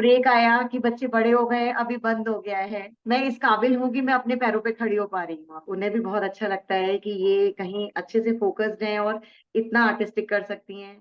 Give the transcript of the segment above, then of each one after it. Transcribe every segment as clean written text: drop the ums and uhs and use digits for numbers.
Break आया कि बच्चे बड़े हो गए, अभी बंद हो गया है। मैं इस काबिल हूँ कि मैं अपने पैरों पे खड़ी हो पा रही हूँ। उन्हें भी बहुत अच्छा लगता है कि ये कहीं अच्छे से फोकस्ड हैं और इतना आर्टिस्टिक कर सकती हैं।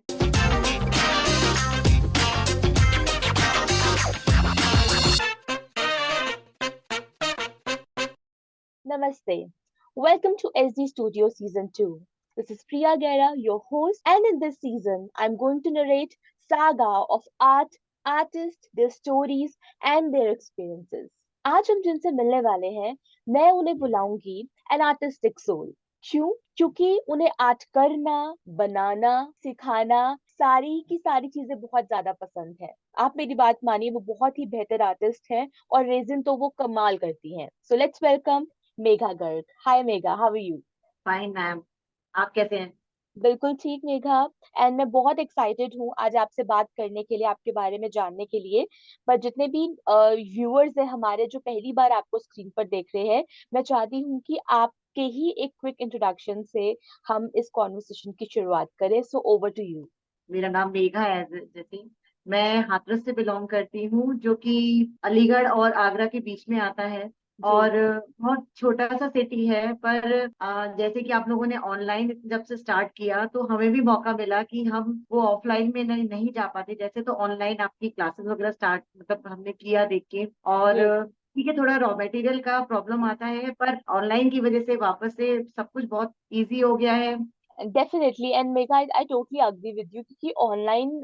Namaste. Welcome to SD Studio Season 2. This is Priya Gera, your host, and in this season, I'm going to narrate saga of art, artists, their stories, and their experiences. आज हम जिनसे मिलने वाले हैं, मैं उन्हें बुलाऊंगी an artistic soul. क्यों? क्योंकि उन्हें आर्ट करना, बनाना, सिखाना, सारी की सारी चीजें बहुत ज्यादा पसंद है। आप मेरी बात मानिए, वो बहुत ही बेहतर आर्टिस्ट हैं और रेजिन तो वो कमाल करती हैं। So let's welcome Megha Garg. Hi Megha, how are you? Fine ma'am. आप कैसे हैं? बिल्कुल ठीक मेघा। एंड मैं बहुत एक्साइटेड हूँ आज आपसे बात करने के लिए, आपके बारे में जानने के लिए। पर जितने भी व्यूअर्स हैं हमारे जो पहली बार आपको स्क्रीन पर देख रहे हैं, मैं चाहती हूँ कि आपके ही एक क्विक इंट्रोडक्शन से हम इस कॉन्वर्सेशन की शुरुआत करें। So over to you. मेरा नाम मेघा है। जैसे मैं हाथरस से बिलोंग करती हूँ, जो कि अलीगढ़ और आगरा के बीच में आता है। जी। और बहुत छोटा सा सिटी है, पर जैसे कि आप लोगों ने ऑनलाइन जब से स्टार्ट किया तो हमें भी मौका मिला कि हम वो ऑफलाइन में नहीं जा पाते। जैसे तो ऑनलाइन आपकी क्लासेस वगैरह स्टार्ट मतलब हमने किया देख के। और जी। ठीक है, थोड़ा रॉ मटेरियल का प्रॉब्लम आता है, पर ऑनलाइन की वजह से वापस से सब कुछ बहुत इजी हो गया है। Definitely and mega I totally agree with you, क्योंकि ऑनलाइन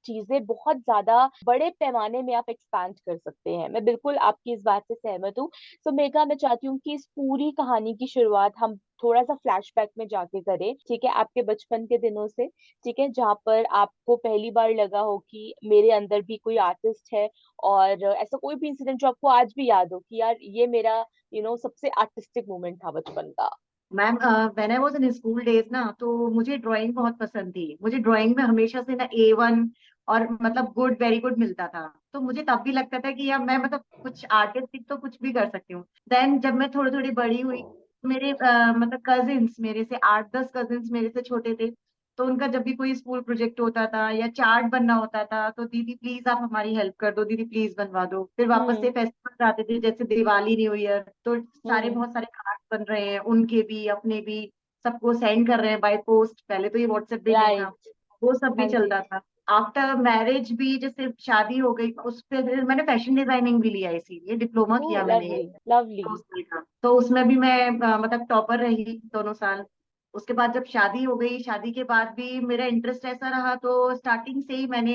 चीजें बहुत ज्यादा बड़े पैमाने में आप एक्सपैंड कर सकते हैं। मैं बिल्कुल आपकी इस बात से सहमत हूँ। सो मेगा, मैं चाहती हूँ कि इस पूरी कहानी की शुरुआत हम थोड़ा सा फ्लैशबैक में जाके करें, ठीक है, आपके बचपन के दिनों से। ठीक है, जहाँ पर आपको पहली बार लगा हो कि मेरे अंदर भी कोई आर्टिस्ट है, और ऐसा कोई भी इंसिडेंट जो आपको आज भी याद हो कि यार ये मेरा सबसे आर्टिस्टिक मोमेंट था बचपन का। Ma'am, when I was in school days ना, तो मुझे ड्राइंग बहुत पसंद थी। मुझे ड्राइंग में हमेशा से ना A1 और मतलब गुड, वेरी गुड मिलता था। तो मुझे तब भी लगता था कि यार मैं मतलब कुछ आर्टिस्टिक तो कुछ भी कर सकती हूँ। देन जब मैं थोड़ी थोड़ी बड़ी हुई, मेरे मतलब कजिन्स, मेरे से 8-10 कजिन्स मेरे से छोटे थे। तो उनका जब भी कोई स्कूल प्रोजेक्ट होता था या चार्ट बनना होता था, तो दीदी प्लीज आप हमारी हेल्प कर दो, दीदी प्लीज बनवा दो। फिर वापस हम्म। से फेस्टिवल आते थे, जैसे दिवाली, न्यू ईयर, तो सारे हम्म। बहुत सारे कार्ड बन रहे हैं, उनके भी अपने भी सबको सेंड कर रहे हैं बाय पोस्ट। पहले तो ये व्हाट्सएप भी नहीं था, राइट। वो सब भी हाँ जी। चलता था। आफ्टर मैरिज भी, जैसे शादी हो गई, उस पे फिर मैंने फैशन डिजाइनिंग भी लिया, इसीलिए डिप्लोमा ओह किया मैंने लवली लवली। 2 साल का। तो उसमें भी मैं मतलब टॉपर रही दोनों साल। उसके बाद जब शादी हो गई, शादी के बाद भी मेरा इंटरेस्ट ऐसा रहा, तो स्टार्टिंग से ही मैंने,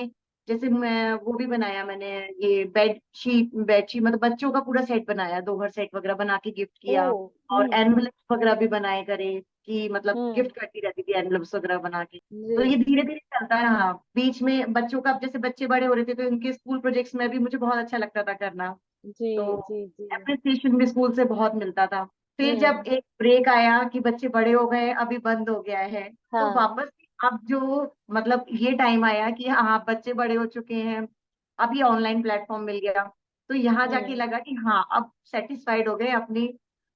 जैसे मैं वो भी बनाया मैंने, ये बेडशीट मतलब बच्चों का पूरा सेट बनाया, दोहर सेट वगैरह बना के गिफ्ट किया। ओह। और हम्म। एनवलप्स वगैरह भी बनाए करे, कि मतलब हम्म। गिफ्ट करती रहती थी एनवलप्स वगैरह बना के। तो ये जी। धीरे धीरे चलता रहा। बीच में बच्चों का, अब जैसे बच्चे बड़े हो रहे थे, तो इनके स्कूल प्रोजेक्ट्स में भी मुझे बहुत अच्छा लगता था करना। जी। तो जी। जी। एप्रिसिएशन भी स्कूल से बहुत मिलता था। फिर जब हम्म। एक ब्रेक आया कि बच्चे बड़े हो गए, अभी बंद हो गया है, तो हाँ। वापस अब जो मतलब ये टाइम आया कि हाँ बच्चे बड़े हो चुके हैं, अब ये ऑनलाइन प्लेटफॉर्म मिल गया। तो यहाँ जाके हम्म। लगा कि हाँ अब सेटिस्फाइड हो गए, अपनी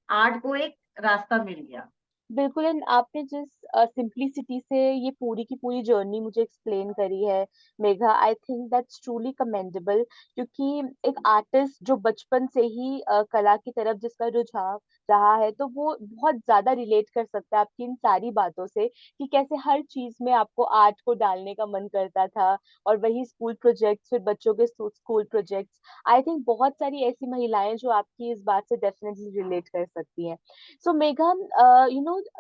आर्ट को एक रास्ता मिल गया। बिल्कुल। एंड आपने जिस सिंप्लिसिटी से ये पूरी की पूरी जर्नी मुझे एक्सप्लेन करी है Megha, I think that's truly commendable. क्योंकि एक आर्टिस्ट जो बचपन से ही कला की तरफ जिसका रुझान रहा है, तो वो बहुत ज्यादा रिलेट कर सकता है आपकी इन सारी बातों से कि कैसे हर चीज में आपको आर्ट को डालने का मन करता था। और वही स्कूल प्रोजेक्ट्स, फिर बच्चों के स्कूल प्रोजेक्ट्स। आई थिंक बहुत सारी ऐसी महिलाएं जो आपकी इस बात से डेफिनेटली रिलेट कर सकती हैं। सो मेघा,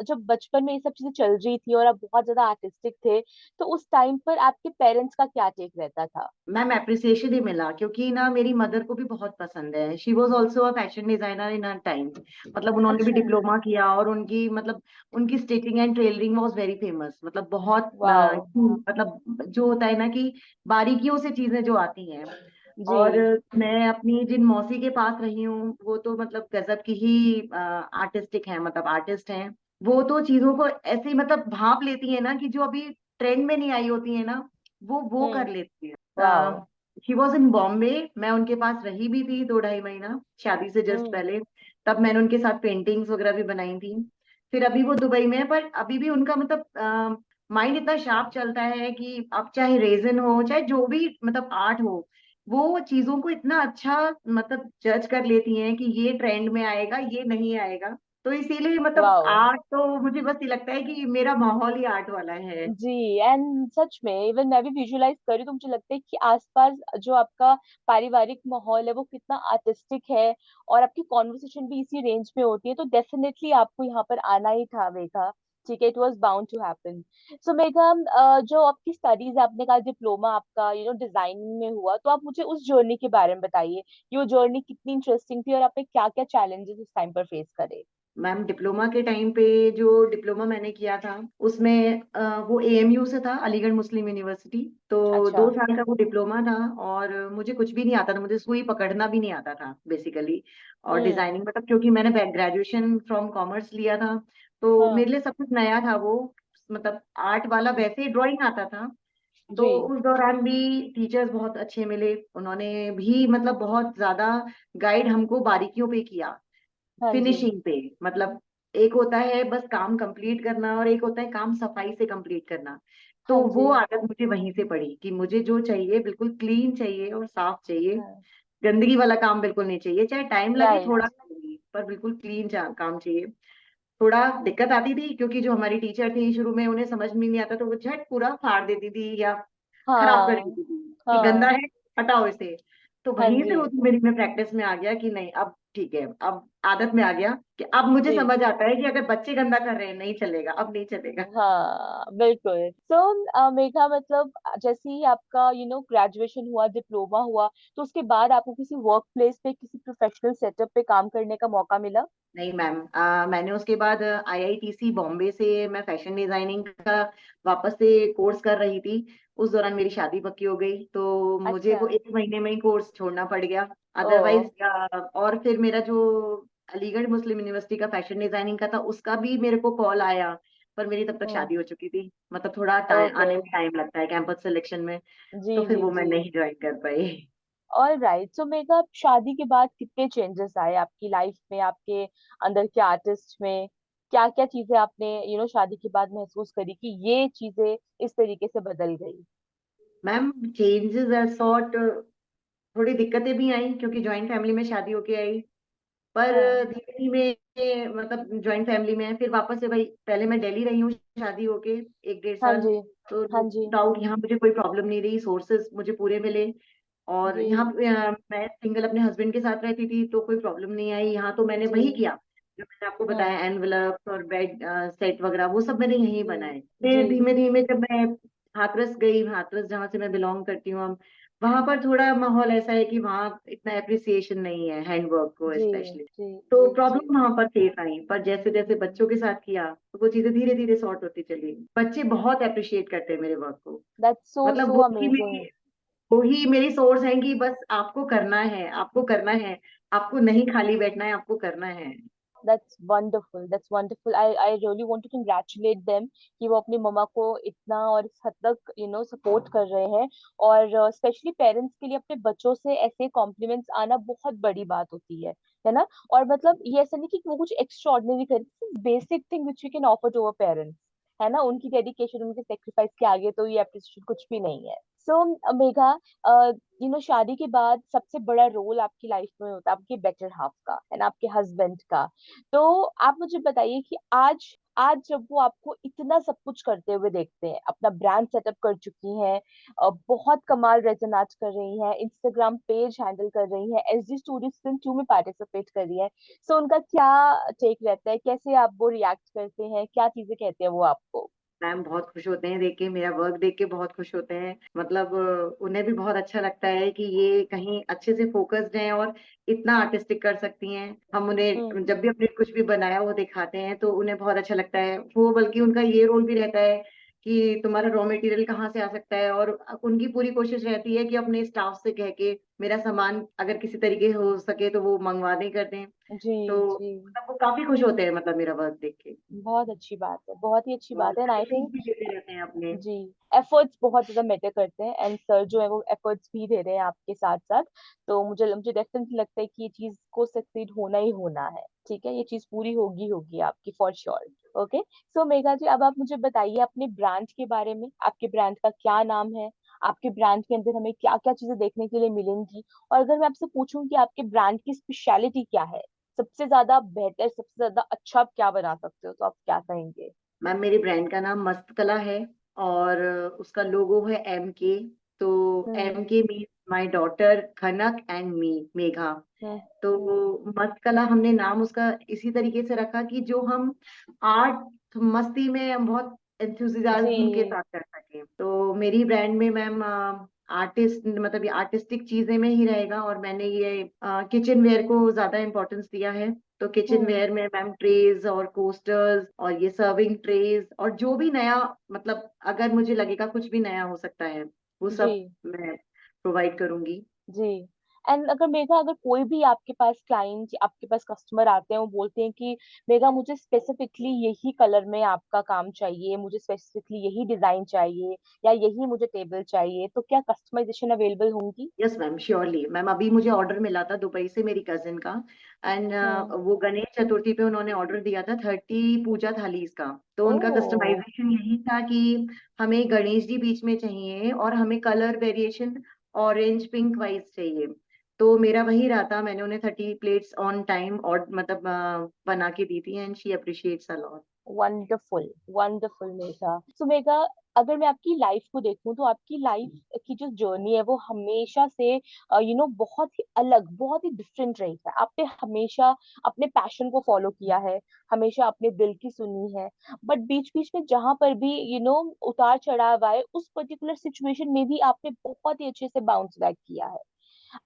जब बचपन में ये सब चीजें चल रही थी और आप बहुत ज्यादा आर्टिस्टिक थे, तो उस टाइम पर आपके पेरेंट्स का क्या टेक रहता था? मैम, अप्रिसिएशन ही मिला, क्योंकि ना मेरी मदर को भी बहुत पसंद है। She was also a fashion designer in her time. मतलब उन्होंने भी अच्छा। डिप्लोमा किया, और उनकी मतलब उनकी stitching and tailoring was very famous. मतलब बहुत वाओ। मतलब जो होता है ना कि बारीकियों से चीजें जो आती हैं। जी। और मैं अपनी जिन मौसी के पास रही हूँ, वो तो मतलब गजब की ही आर्टिस्टिक हैं, मतलब आर्टिस्ट हैं। वो तो चीजों को ऐसे ही मतलब भाप लेती है ना, कि जो अभी ट्रेंड में नहीं आई होती है ना, वो कर हम्म। लेती वाओ। है। She was in Bombay. मैं उनके पास रही भी थी 2-2.5 महीना, शादी से जस्ट हम्म। पहले। तब मैंने उनके साथ पेंटिंग्स वगैरह भी बनाई थी। फिर अभी वो दुबई में है, पर अभी भी उनका मतलब माइंड इतना शार्प चलता है कि अब चाहे रेजन हो, चाहे जो भी मतलब आर्ट हो, वो चीजों को इतना अच्छा मतलब जज कर लेती हैं कि ये ट्रेंड में आएगा, ये नहीं आएगा। तो इसीलिए मतलब वाओ। आर्ट तो मुझे बस ये लगता है कि मेरा माहौल ही आर्ट वाला है। जी। एंड सच में इवन मैं भी विजुअलाइज करी तो मुझे लगता है कि आसपास जो आपका पारिवारिक माहौल है वो कितना आर्टिस्टिक है, और आपकी कॉन्वर्सेशन भी इसी रेंज में होती है, तो डेफिनेटली आपको यहाँ पर आना ही था मेघा। ठीक है, it was bound to happen. So Megha, जो आपकी स्टडीज आपने कहा डिप्लोमा आपका डिजाइनिंग में हुआ, तो आप मुझे उस जर्नी के बारे में बताइए कि वो जर्नी कितनी इंटरेस्टिंग थी और आपने क्या क्या चैलेंजेस उस टाइम पर फेस करे। मैम डिप्लोमा के टाइम पे जो डिप्लोमा मैंने किया था उसमें वो एएमयू से था, अलीगढ़ मुस्लिम यूनिवर्सिटी। तो अच्छा। 2 साल का वो डिप्लोमा था। और मुझे कुछ भी नहीं आता था, मुझे सुई पकड़ना भी नहीं आता था बेसिकली। और हम्म। डिजाइनिंग मतलब क्योंकि मैंने ग्रेजुएशन फ्रॉम कॉमर्स लिया था, तो हाँ। मेरे लिए सब कुछ नया था वो। मतलब आर्ट वाला वैसे ही ड्राइंग आता था। तो जी। उस दौरान भी टीचर्स बहुत अच्छे मिले, उन्होंने भी मतलब बहुत ज्यादा गाइड हमको बारीकियों पे किया, हाँ जी। फिनिशिंग पे। मतलब एक होता है बस काम कंप्लीट करना और एक होता है काम सफाई से कंप्लीट करना। तो हाँ वो जी। आदत मुझे वहीं से पड़ी कि मुझे जो चाहिए बिल्कुल क्लीन चाहिए और साफ चाहिए। हाँ। गंदगी वाला काम बिल्कुल नहीं चाहिए, चाहे टाइम लगे राइट। थोड़ा सा पर बिल्कुल क्लीन काम चाहिए। थोड़ा दिक्कत आती थी क्योंकि जो हमारी टीचर थी शुरू में उन्हें समझ में नहीं आता, तो वो झट पूरा फाड़ देती थी या खराब कर हाँ। देती थी कि गंदा हाँ। है, हटाओ इसे। तो हाँ वहीं से जी। वो मेरी में प्रैक्टिस में आ गया कि नहीं अब ठीक है, अब आदत में आ गया कि अब मुझे जी। समझ आता है कि अगर बच्चे गंदा कर रहे हैं नहीं चलेगा, अब नहीं चलेगा। हाँ बिल्कुल। सो मेघा, मतलब जैसे ही आपका ग्रेजुएशन हुआ, डिप्लोमा हुआ, तो उसके बाद आपको किसी वर्क प्लेस पे, किसी प्रोफेशनल सेटअप पे काम करने का मौका मिला? नहीं मैम, मैंने उसके बाद आईआईटीसी बॉम्बे से मैं फैशन डिजाइनिंग का वापस से कोर्स कर रही थी। उस दौरान मेरी शादी पक्की हो गई, तो मुझे अच्छा। वो 1 महीने में ही कोर्स छोड़ना पड़ गया। ओ। अदरवाइज और फिर मेरा जो अलीगढ़ मुस्लिम यूनिवर्सिटी का फैशन डिजाइनिंग का था उसका भी मेरे को कॉल आया, पर मेरी तब तक हम्म। शादी हो चुकी थी। मतलब थोड़ा टाइम ओके। आने में टाइम लगता है कैंपस सिलेक्शन में। जी तो फिर जी वो मैं जी। नहीं ज्वाइन कर पाई। All right. सो मेघा, शादी के बाद कितने चेंजेस आए आपकी लाइफ में, आपके अंदर के आर्टिस्ट में? क्या क्या चीजें आपने शादी के बाद महसूस करी कि ये चीजें इस तरीके से बदल गई? मैम चेंजेस सॉर्ट, थोड़ी दिक्कतें भी आई क्योंकि जॉइंट फैमिली में शादी होके आई। पर हाँ। धीमे धीमे मतलब जॉइंट फैमिली में फिर वापस से भाई, पहले मैं दिल्ली रही हूँ शादी होके 1 डेढ़ साल। हाँ जी। तो हाँ जी। डाउट यहाँ मुझे कोई प्रॉब्लम नहीं रही, सोर्सेज मुझे पूरे मिले। और जी। यहाँ पे, मैं सिंगल अपने हस्बैंड के साथ रहती थी तो कोई प्रॉब्लम नहीं आई। यहाँ तो मैंने जी। वही किया जो मैंने आपको हम्म। बताया, एनवलप और बेड सेट वगैरह वो सब मैंने यहीं जी। बनाए। जी। फिर धीमे धीमे जब मैं हाथरस गई, हाथरस जहाँ से मैं बिलोंग करती हूँ, वहां पर थोड़ा माहौल ऐसा है कि वहाँ इतना अप्रिसिएशन नहीं है हैंडवर्क को जी। स्पेशली। जी। तो जी। जी। प्रॉब्लम वहां पर फेस आई, पर जैसे जैसे बच्चों के साथ किया तो वो चीजें धीरे धीरे सॉर्ट होती चली। बच्चे बहुत अप्रिशिएट करते हैं मेरे वर्क को। दैट्स सो मतलब सो अमेजिंग। वो ही मेरी सोर्स है कि बस आपको करना है, आपको करना है, आपको नहीं खाली बैठना है, आपको करना है। That's wonderful, that's wonderful. I really want to congratulate them कि वो अपनी मम्मा को इतना और इस हद तक सपोर्ट कर रहे हैं। और स्पेशली पेरेंट्स के लिए अपने बच्चों से ऐसे कॉम्प्लीमेंट्स आना बहुत बड़ी बात होती है ना? और मतलब ये ऐसा नहीं कि वो कुछ एक्स्ट्रा ऑर्डिनरी करे, basic thing which we can offer to our parents, है ना? उनकी डेडिकेशन, उनके सेक्रीफाइस के आगे तो ये अप्रिसिएशन कुछ भी नहीं है। सो मेघा, शादी के बाद सबसे बड़ा रोल आपकी लाइफ में होता है आपके बेटर हाफ का, है ना, आपके हस्बैंड का। तो आप मुझे बताइए कि आज आज जब वो आपको इतना सब कुछ करते हुए देखते हैं, अपना ब्रांड सेटअप कर चुकी हैं, बहुत कमाल रेजोनेट कर रही हैं, इंस्टाग्राम पेज हैंडल कर रही हैं, एसजी स्टूडियो सीजन 2 में पार्टिसिपेट कर रही हैं, सो उनका क्या टेक रहता है, कैसे आप वो रिएक्ट करते हैं, क्या चीजें कहते हैं वो आपको? मैम बहुत खुश होते हैं देख के, मेरा वर्क देख के बहुत खुश होते हैं। मतलब उन्हें भी बहुत अच्छा लगता है कि ये कहीं अच्छे से फोकस्ड हैं और इतना आर्टिस्टिक कर सकती हैं। हम हम्म। उन्हें जब भी अपने कुछ भी बनाया वो दिखाते हैं तो उन्हें बहुत अच्छा लगता है वो। बल्कि उनका ये रोल भी रहता है कि तुम्हारा रॉ मटेरियल कहाँ से आ सकता है, और उनकी पूरी कोशिश रहती है कि अपने स्टाफ से कह के मेरा सामान अगर किसी तरीके हो सके तो वो मंगवा दें, कर दें। जी। तो जी। मतलब वो काफी खुश होते हैं मतलब मेरा वर्क देख के। बहुत अच्छी बात है, बहुत ही अच्छी और बात है, एंड आई सजेशंस थिंक भी देते रहते हैं अपने। जी, एफर्ट्स बहुत ज्यादा मैटर करते हैं, एंड सर जो है वो एफर्ट्स भी दे रहे हैं आपके साथ साथ। तो मुझे मुझे डेफिनेटली लगता है कि ये चीज को सक्सीड होना ही होना है। ठीक है, ये चीज पूरी होगी होगी आपकी फॉर श्योर। ओके। सो मेघा जी, अब आप मुझे बताइए अपने ब्रांड के बारे में, आपके ब्रांड का क्या नाम है, आपके ब्रांड के अंदर हमें क्या क्या चीजें देखने के लिए मिलेंगी। और अगर मैं आपसे पूछूं कि आपके ब्रांड की स्पेशलिटी क्या है, सबसे ज्यादा बेहतर, सबसे ज्यादा अच्छा आप क्या बना सकते हो, तो आप क्या कहेंगे? मैम मेरे ब्रांड का नाम मस्त कला है, और उसका लोगो है MK। तो hmm. MK means my daughter Khanak and me Megha. Hmm. तो हम्म। मस्त कला हमने नाम उसका इसी तरीके से रखा कि जो हम आर्ट मस्ती में हम बहुत एंथुजियाज्म के जी। साथ कर सकें। तो मेरी ब्रांड में मैम आर्टिस्ट मतलब ये आर्टिस्टिक चीजें में ही रहेगा, और मैंने ये किचन वेयर को ज्यादा इम्पोर्टेंस दिया है। तो किचन हम्म। वेयर में मैम ट्रेज और कोस्टर्स और ये सर्विंग ट्रेज और जो भी नया, मतलब अगर मुझे लगेगा कुछ भी नया हो सकता है, वो जी। सब मैं प्रोवाइड करूंगी। जी। एंड अगर मेघा, अगर कोई भी आपके पास क्लाइंट, आपके पास कस्टमर आते हैं, वो बोलते हैं कि मेघा मुझे स्पेसिफिकली यही कलर में आपका काम चाहिए, मुझे स्पेसिफिकली यही डिजाइन चाहिए, या यही मुझे टेबल चाहिए, तो क्या कस्टमाइजेशन अवेलेबल होंगी? Yes ma'am, surely ma'am. अभी मुझे ऑर्डर मिला था दुबई से मेरी कजिन का, एंड हम्म। वो गणेश चतुर्थी पे उन्होंने ऑर्डर दिया था 30 पूजा थालीज का। तो ओ। उनका कस्टमाइजेशन यही था कि हमें गणेश जी बीच में चाहिए और हमें colour variation orange pink wise चाहिए। तो मेरा वही रहा था, मैंने उन्हें 30 प्लेट्स ऑन टाइम और मतलब बना के दी थी, and she appreciates a lot. Wonderful. Wonderful Megha. So Megha, अगर मैं आपकी लाइफ को देखूं तो आपकी लाइफ की जो जर्नी है वो हमेशा से बहुत ही अलग, बहुत ही डिफरेंट रही है। आपने हमेशा अपने पैशन को फॉलो किया है, हमेशा अपने दिल की सुनी है। बट बीच बीच में जहां पर भी उतार चढ़ाव आए, उस पर्टिकुलर सिचुएशन में भी आपने बहुत ही अच्छे से बाउंस बैक किया है।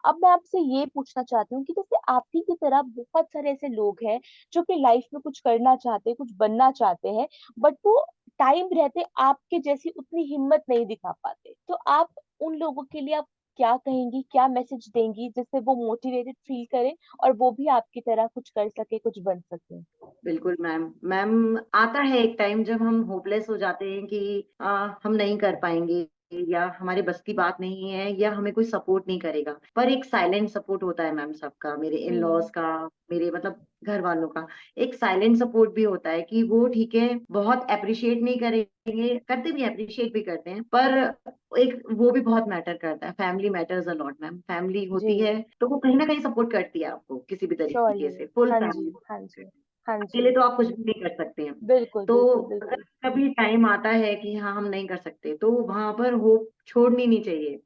अब मैं आपसे ये पूछना चाहती हूँ कि जैसे आप ही की तरह बहुत सारे ऐसे लोग हैं जो अपनी लाइफ में कुछ करना चाहते हैं, कुछ बनना चाहते हैं, बट वो टाइम रहते आपके जैसी उतनी हिम्मत नहीं दिखा पाते। तो आप उन लोगों के लिए आप क्या कहेंगी, क्या मैसेज देंगी, जिससे वो मोटिवेटेड फील करें और वो भी आपकी तरह कुछ कर सके, कुछ बन सके? बिल्कुल मैम। मैम आता है एक टाइम जब हम होपलेस हो जाते हैं कि हम नहीं कर पाएंगे, या हमारे बस की बात नहीं है, या हमें कोई सपोर्ट नहीं करेगा। पर एक साइलेंट सपोर्ट होता है मैम सबका, मेरे इन हम्म। लॉज का, मेरे मतलब घर वालों का। एक साइलेंट सपोर्ट भी होता है कि वो ठीक है, बहुत अप्रिशिएट नहीं करेंगे, करते भी अप्रिशिएट भी करते हैं, पर एक वो भी बहुत मैटर करता है। Family matters a lot ma'am. Family जी। होती है तो वो कहीं ना कहीं सपोर्ट करती है आपको किसी भी तरीके श्योरली। से, फुल हाँ जी, फैमिली। हाँ जी, हाँ जी। अकेले तो आप कुछ भी नहीं कर सकते हैं। बिल्कुल, तो बिल्कुल, अगर बिल्कुल। कभी टाइम आता है कि हाँ हम नहीं कर सकते, तो वहां पर होप छोड़नी नहीं चाहिए।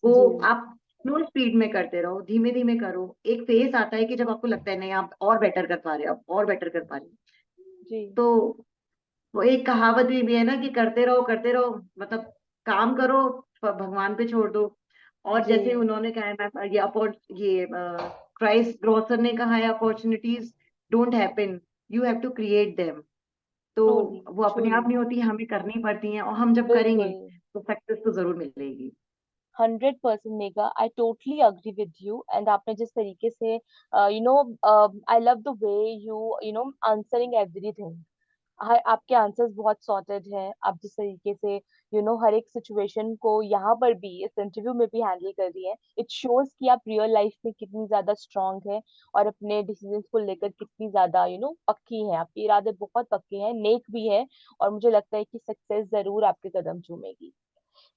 वो जी। आप स्लो स्पीड में करते रहो, धीमे धीमे करो। एक फेज आता है कि जब आपको लगता है नहीं आप और बेटर कर पा रहे हो, आप और बेटर कर पा रहे हो। जी। तो वो एक कहावत भी है ना कि करते रहो, मतलब काम करो, भगवान पे छोड़ दो। और जी। जैसे उन्होंने कहा है मैम, ये क्राइस्ट ग्रोसर ने कहा है, opportunities don't happen, you have to create them. तो ट्रूली। वो अपने ट्रूली। आप नहीं होती, हमें करनी पड़ती हैं, और हम जब करेंगे बिल्कुल। तो सक्सेस तो जरूर मिलेगी। 100% Megha, I totally agree with you. And आपने जिस तरीके से I love the way you answering everything. हर आपके आंसर्स बहुत सॉर्टेड हैं। आप जिस तरीके से हर एक सिचुएशन को यहाँ पर भी इस इंटरव्यू में भी हैंडल कर रही हैं, इट शोज कि आप रियल लाइफ में कितनी ज्यादा स्ट्रांग है और अपने डिसीजंस को लेकर कितनी ज्यादा पक्की है। आपके इरादे बहुत पक्के हैं, नेक भी है, और मुझे लगता है कि सक्सेस जरूर आपके कदम चूमेगी।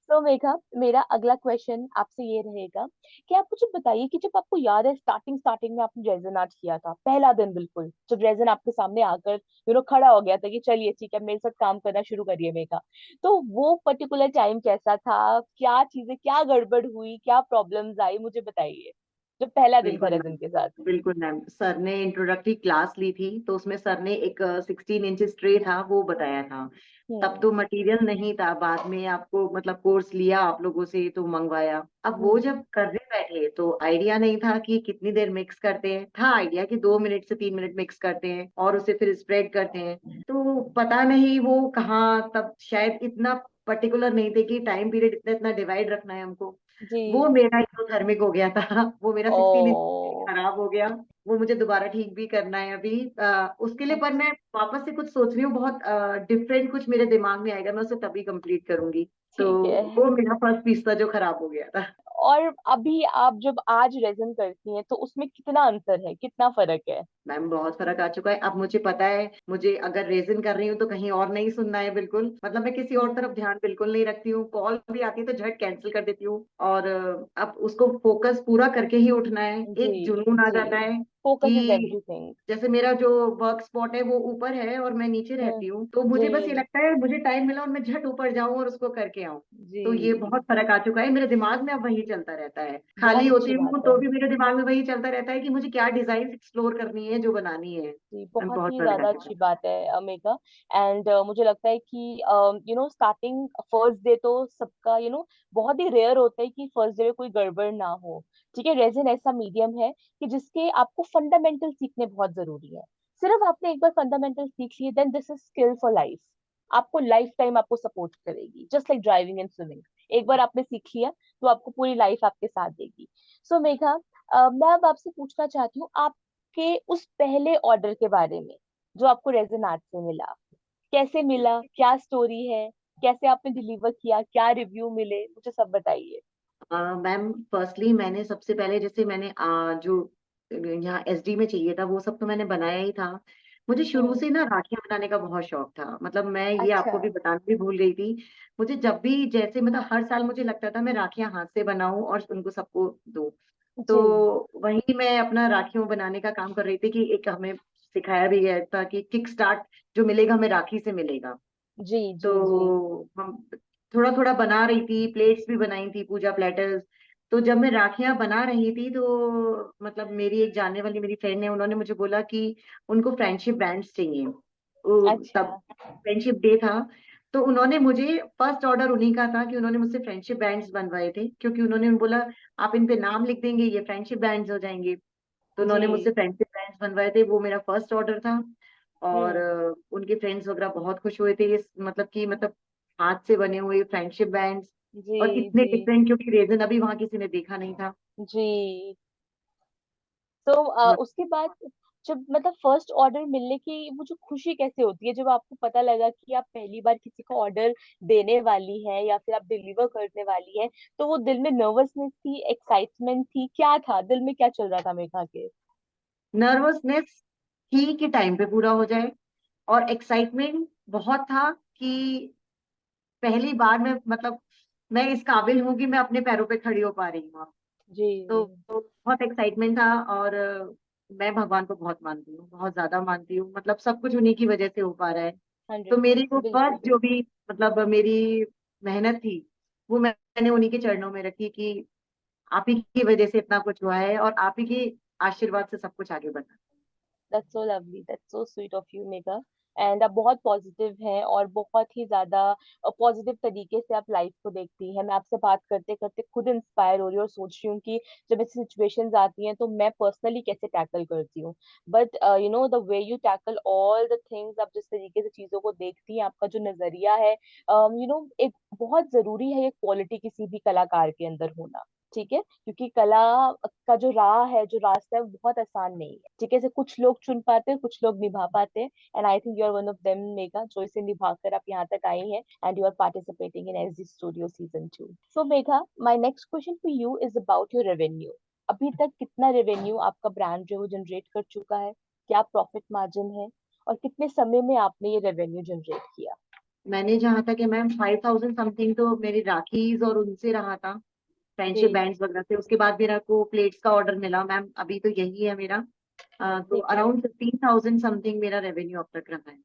तो मेघा, मेरा अगला क्वेश्चन आपसे ये रहेगा कि आप मुझे बताइए कि जब आपको याद है स्टार्टिंग स्टार्टिंग में आपने रेजन आर्ट किया था, पहला दिन बिल्कुल जब रेजन आपके सामने आकर खड़ा हो गया था कि चलिए ठीक है, मेरे साथ काम करना शुरू करिए मेघा, तो वो पर्टिकुलर टाइम कैसा था? क्या चीजें, क्या गड़बड़ हुई, क्या प्रॉब्लम्स आई, मुझे बताइए, जब पहला दिन था बिल्कुल रेजन मैम। के साथ। बिल्कुल मैम, सर ने इंट्रोडक्टरी क्लास ली थी, तो उसमें सर ने एक 16 इंचेस ट्रे था वो बताया था। तब हम्म। तो मटेरियल नहीं था, बाद में आपको मतलब कोर्स लिया आप लोगों से तो मंगवाया। अब वो हम्म। जब करने बैठे तो आइडिया नहीं था कि कितनी देर मिक्स करते हैं, था आइडिया कि 2 मिनट से 3 मिनट मिक्स करते हैं और उसे फिर स्प्रेड करते हैं। तो पता नहीं वो कहाँ, तब शायद इतना पर्टिकुलर नहीं थे कि टाइम पीरियड इतना इतना डिवाइड रखना है हमको। जी। वो मेरा एक्सोथर्मिक हो गया था। वो मेरा 16 इंच ओ। खराब हो गया। वो मुझे दोबारा ठीक भी करना है अभी, उसके लिए। पर अच्छा। मैं वापस से कुछ सोच रही हूँ, बहुत डिफरेंट कुछ मेरे दिमाग में आएगा, मैं उसे तभी कंप्लीट करूंगी। तो ठीक है। वो मेरा फर्स्ट पीस था जो खराब हो गया था। और अभी आप जब आज रेजन करती हैं तो उसमें कितना अंतर है, कितना फर्क है? मैम बहुत फर्क आ चुका है। अब मुझे पता है, मुझे अगर रेजिन कर रही हूँ तो कहीं और नहीं सुनना है बिल्कुल, मतलब मैं किसी और तरफ ध्यान बिल्कुल नहीं रखती हूँ। कॉल भी आती है तो झट कैंसिल कर देती हूँ, और अब उसको फोकस पूरा करके ही उठना है। जी एक जुनून आ जी, जाता है फोकस इज कि एवरीथिंग। जैसे मेरा जो वर्क स्पॉट है वो ऊपर है और मैं नीचे हम्म। रहती हूँ, तो जी मुझे बस ये लगता है मुझे टाइम मिला और मैं झट ऊपर जाऊं और उसको करके आऊं। तो ये जी, बहुत फर्क आ चुका है, मेरे दिमाग में अब वही चलता रहता है। खाली बहुत होती अच्छी हूँ बात है। तो भी मेरे दिमाग में वही चलता रहता है कि मुझे क्या डिजाइन एक्सप्लोर करनी है, जो बनानी है। जी, मैम बहुत बहुत ही फर्क आ ज्यादा चुका अच्छी बात है मेघा। एंड मुझे लगता है कि स्टार्टिंग फर्स्ट डे तो सबका बहुत ही रेयर होता है कि फर्स्ट डे में कोई गड़बड़ ना हो। ठीक है, रेजिन ऐसा मीडियम है कि जिसके आपको फंडामेंटल सीखने बहुत जरूरी है। सिर्फ आपने एक बार फंडामेंटल सीख लिए, then this is skill for life. आपको लाइफ टाइम आपको सपोर्ट करेगी, just like driving and swimming. एक बार आपने सीख लिया तो आपको पूरी लाइफ आपके साथ देगी। सो मेघा, मैं अब आपसे पूछना चाहती हूँ के उस पहले ऑर्डर के बारे में जो आपको रेजन आर्ट से मिला। कैसे मिला, क्या स्टोरी है, कैसे आपने डिलीवर किया, क्या रिव्यू मिले, मुझे सब बताइए। मैम फर्स्टली मैंने सबसे पहले, जैसे मैंने जो यहाँ एसडी में चाहिए था वो सब तो मैंने बनाया ही था। मुझे शुरू हम्म। से ना राखियां बनाने का बहुत शौक था, मतलब मैं ये अच्छा। आपको भी बताना भी भूल गई थी। मुझे जब भी, जैसे मतलब हर साल मुझे लगता था मैं राखियां हाथ से बनाऊं और उनको सबको दूं। जी तो वहीं मैं अपना राखियों बनाने का काम कर रही थी कि एक हमें सिखाया भी गया था कि किक स्टार्ट जो मिलेगा हमें राखी से मिलेगा। जी जी जी। तो हम थोड़ा थोड़ा बना रही थी, प्लेट्स भी बनाई थी, पूजा प्लेटर्स। तो जब मैं राखियां बना रही थी तो मतलब मेरी एक जानने वाली मेरी फ्रेंड ने, उन्होंने मुझे बोला कि उनको फ्रेंडशिप बैंड्स चाहिए। अच्छा। तब फ्रेंडशिप डे था। तो उन्होंने मुझे, फर्स्ट ऑर्डर उन्हीं का था कि उन्होंने मुझसे फ्रेंडशिप बैंड्स बनवाए थे, क्योंकि उन्होंने बोला आप इन पे नाम लिख देंगे ये फ्रेंडशिप बैंड्स हो जाएंगे। तो उन्होंने मुझसे जी। फ्रेंडशिप बैंड्स बनवाए थे, वो मेरा फर्स्ट ऑर्डर था। और हम्म। उनके फ्रेंड्स वगैरह बहुत खुश हुए थे, इस मतलब कि मतलब हाथ से बने हुए फ्रेंडशिप बैंड्स। जी और कितने जी डिफरेंट, क्योंकि रेजन अभी वहां किसी ने देखा नहीं था। जी। तो उसके बाद जब मतलब फर्स्ट ऑर्डर मिलने की वो जो खुशी कैसे होती है, जब आपको पता लगा कि आप पहली बार किसी को ऑर्डर देने वाली हैं या फिर आप डिलीवर करने वाली हैं, तो वो दिल में नर्वसनेस थी, एक्साइटमेंट थी, क्या था दिल में, क्या चल रहा था मेघा के? नर्वसनेस थी कि टाइम पे पूरा हो जाए, और एक्साइटमेंट बहुत था कि पहली बार में मतलब मैं इस काबिल हूँ कि मैं अपने पैरों पे खड़ी हो पा रही हूँ। जी। तो बहुत एक्साइटमेंट था। और मैं भगवान को बहुत मानती हूँ, बहुत ज्यादा मानती हूँ, मतलब सब कुछ उन्हीं की वजह से हो पा रहा है। तो मेरी 100%, वो बिल्कुल फर्स्ट जो बिल्कुल। भी मतलब मेरी मेहनत थी, वो मैंने उन्हीं के चरणों में रखी कि आप ही की वजह से इतना कुछ हुआ है, और आप ही के आशीर्वाद से सब कुछ आगे बढ़ा। That's so lovely, that's so sweet of you Megha. And आप बहुत पॉजिटिव हैं और बहुत ही ज्यादा पॉजिटिव तरीके से आप लाइफ को देखती हैं। मैं आपसे बात करते करते खुद इंस्पायर हो रही हूँ और सोच रही हूँ कि जब ऐसी सिचुएशंस आती हैं तो मैं पर्सनली कैसे टैकल करती हूँ। But the way you tackle all the things, आप जिस तरीके से चीजों को देखती हैं, आपका जो नजरिया है, एक बहुत जरूरी है ये क्वालिटी किसी भी कलाकार के अंदर होना। ठीक है, क्योंकि कला का जो राह है, जो रास्ता है, वो बहुत आसान नहीं है। ठीक है, से कुछ लोग चुन पाते हैं, कुछ लोग निभा पाते हैं, and I think you are one of them Megha, जो इसे निभा कर आप यहाँ तक आई हैं, and you are participating in SD studio season 2। So Megha, my next question for you is about your revenue. अभी तक कितना रेवेन्यू आपका ब्रांड जो है वो जनरेट कर चुका है? क्या प्रॉफिट मार्जिन है? और कितने समय में आपने ये रेवेन्यू जनरेट किया? मैंने जहाँ तक है मैम 5000 समथिंग तो मेरी राखीज और उनसे रहा था, फ्रेंडशिप जी। बैंड्स वगैरह से। उसके बाद मेरा को प्लेट्स का ऑर्डर मिला मैम, अभी तो यही है मेरा। तो ठीक है। अराउंड 15,000 समथिंग मेरा रेवेन्यू अब तक रहा है।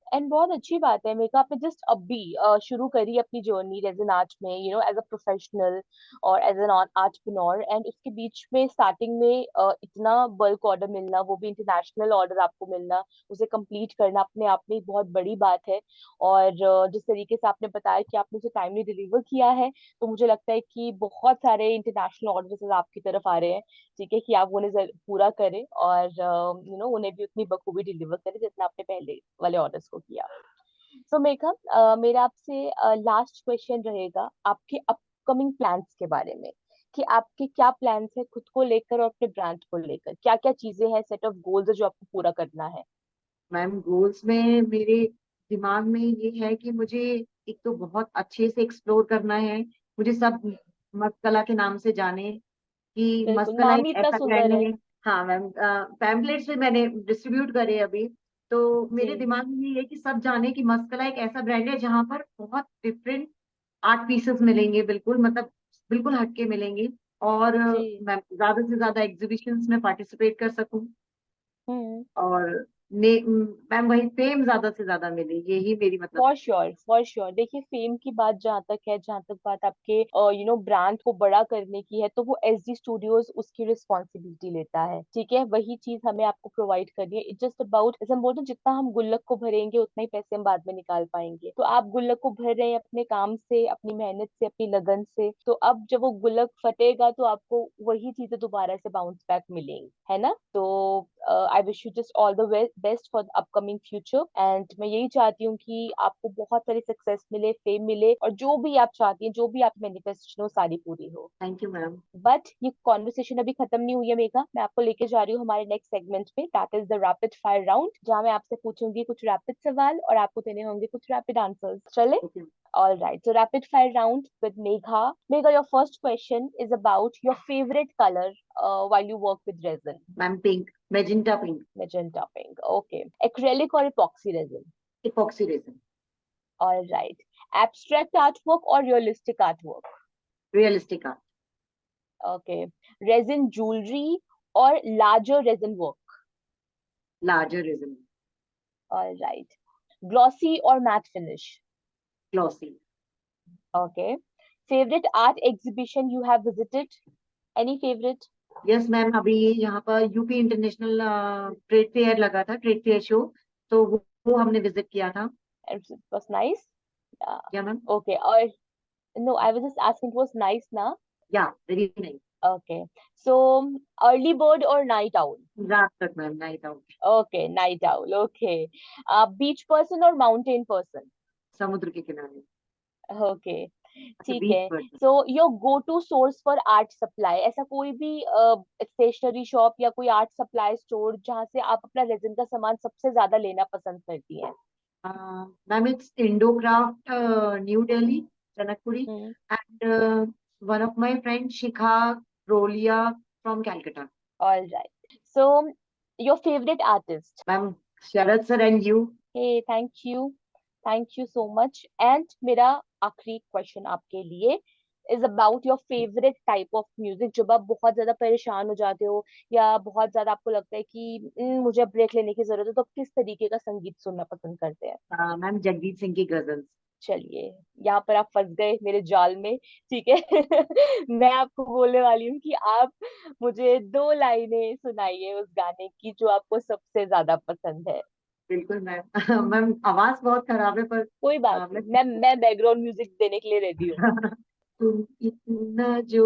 एंड बहुत अच्छी बात है मेघा, आपने जस्ट अभी शुरू करी अपनी जर्नी रेज़न आर्ट में, एज अ प्रोफेशनल और एज एन आर्टप्रेन्योर, एंड उसके बीच में स्टार्टिंग में इतना बल्क ऑर्डर मिलना, वो भी इंटरनेशनल ऑर्डर आपको मिलना, उसे कंप्लीट करना अपने आप में एक बहुत बड़ी बात है। और जिस तरीके से आपने बताया कि आपने उसे टाइमली डिलीवर किया है, तो मुझे लगता है कि बहुत सारे इंटरनेशनल ऑर्डर आपकी तरफ आ रहे हैं। ठीक है, कि आप उन्हें पूरा करें और उन्हें भी उतनी बखूबी डिलीवर करें जितना आपने पहले वाले ऑर्डर्स को किया। सो मेघा, मेरा आपसे लास्ट क्वेश्चन रहेगा आपके अपकमिंग प्लान्स के बारे में, कि आपके क्या प्लान्स है खुद को लेकर और अपने ब्रांड को लेकर, क्या क्या चीजें हैं, सेट ऑफ गोल्स जो आपको पूरा करना है? मैम गोल्स में मेरे दिमाग में ये है कि मुझे एक तो बहुत अच्छे से एक्सप्लोर करना है। मुझे सब मस्कला के नाम से जाने, कि बिल्कुल, मस्कला नाम एक ही इतना ऐसा सुंदर ब्रांड है। है। हाँ मैम, पैम्पलेट्स भी मैंने डिस्ट्रीब्यूट करे अभी। तो जी। मेरे दिमाग में ये है कि सब जाने कि मस्कला एक ऐसा ब्रांड है जहाँ पर बहुत डिफरेंट आर्ट पीसेस मिलेंगे, बिल्कुल मतलब बिल्कुल हटके मिलेंगे। और जी। मैं ज्यादा से ज्यादा एग्जीबिशंस में पार्टिसिपेट कर सकूं, हम्म। और मैम वही फेम ज्यादा से ज्यादा मिले, यही मेरी मतलब। For sure, for sure. देखिए, फेम की बात जहाँ तक है, जहाँ तक बात आपके ब्रांड को बड़ा करने की है, तो वो एसडी स्टूडियोज उसकी रिस्पॉन्सिबिलिटी लेता है। ठीक है, वही चीज हमें आपको प्रोवाइड करनी है। इट्स जस्ट अबाउट, जैसे हम बोलते हैं, जितना हम गुल्लक को भरेंगे उतना ही पैसे हम बाद में निकाल पाएंगे। तो आप गुल्लक को भर रहे हैं अपने काम से, अपनी मेहनत से, अपनी लगन से। तो अब जब वो गुल्लक फटेगा तो आपको वही चीजें दोबारा से बाउंस बैक मिलेंगी, है ना? तो I wish you just all the best for the upcoming future. And मैं यही चाहती हूँ कि आपको बहुत सारी सक्सेस मिले, फेम मिले, और जो भी आप चाहती हैं, जो भी आप मैनिफेस्टेशन हो, सारी पूरी हो। Thank you ma'am. बट ये कॉन्वर्सेशन अभी खत्म नहीं हुई है मेघा। मैं आपको लेके जा रही हूँ हमारे नेक्स्ट सेगमेंट पे, that is the rapid fire round, जहाँ मैं आपसे पूछूंगी कुछ रैपिड सवाल और आपको देने होंगे कुछ रैपिड आंसर्स। चले? Okay All right. So rapid fire round with Megha. Megha, your first question is about your favorite color while you work with resin. Ma'am, pink, magenta pink. Magenta pink. Okay. Acrylic or epoxy resin? Epoxy resin. All right. Abstract artwork or realistic artwork? Realistic art. Okay. Resin jewelry or larger resin work? Larger resin. All right. Glossy or matte finish? Glossy. Okay. Favorite art exhibition you have visited? Any favorite? Yes ma'am, अभी यहाँ पर UP international trade fair लगा था, trade fair show, तो वो हमने visit किया था। It was nice. क्या ma'am? Okay. Or no, I was just asking. It was nice, na? या very nice. Okay. So early bird or night owl? रात तक ma'am, night out. Okay, night owl. Okay. Beach person or mountain person? समुद्र के किनारे। Okay. अच्छा, ठीक बीच है। पर। So your go-to source for art supply, ऐसा कोई भी स्टेशनरी शॉप या कोई आर्ट सप्लाई स्टोर जहाँ से आप अपना रेजिन का सामान सबसे ज्यादा लेना पसंद करती हैं? Ma'am, it's Indo craft, new Delhi, Janakpuri. Hmm. And one of my friend Shikha रोलिया from Calcutta. All right. So your favorite artist? Ma'am, Sharad sir and you. Hey, thank you so much. And मेरा आखिरी क्वेश्चन आपके लिए is about your favorite type of music। जब आप बहुत ज्यादा परेशान हो जाते हो या बहुत ज्यादा आपको लगता है कि मुझे ब्रेक लेने की जरूरत है, तो आप किस तरीके का संगीत सुनना पसंद करते हैं? मैम, जगजीत सिंह की गजल्स। चलिए, यहाँ पर आप फंस गए मेरे जाल में। ठीक है। मैं आपको बोलने वाली हूँ कि आप मुझे दो लाइनें सुनाइए उस गाने की जो आपको सबसे ज्यादा पसंद है। बिल्कुल मैम। मैम, आवाज बहुत खराब है पर कोई बात नहीं, मैं बैकग्राउंड म्यूजिक देने के लिए रेडी हूँ। तुम इतना जो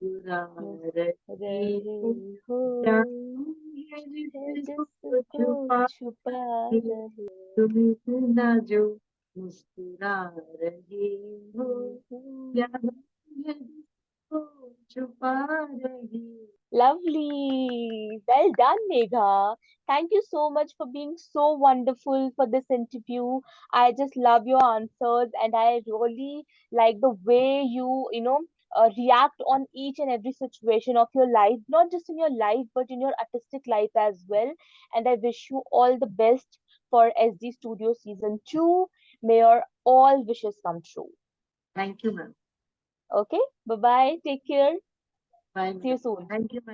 मुस्कुरा रही रहे हो, हो जानू है है जिसको जिसको छुपा छुपा के, रहे तुम इतना जो मुस्कुरा रही हो, हो। जानू है जिसको छुपा रही। Lovely. Well done, Megha. Thank you so much for being so wonderful for this interview. I just love your answers, and I really like the way you react on each and every situation of your life, not just in your life, but in your artistic life as well. And I wish you all the best for SD Studio Season 2. May your all wishes come true. Thank you ma'am. Okay? Bye bye. Take care. Bye See you ma'am. soon. Thank you ma'am.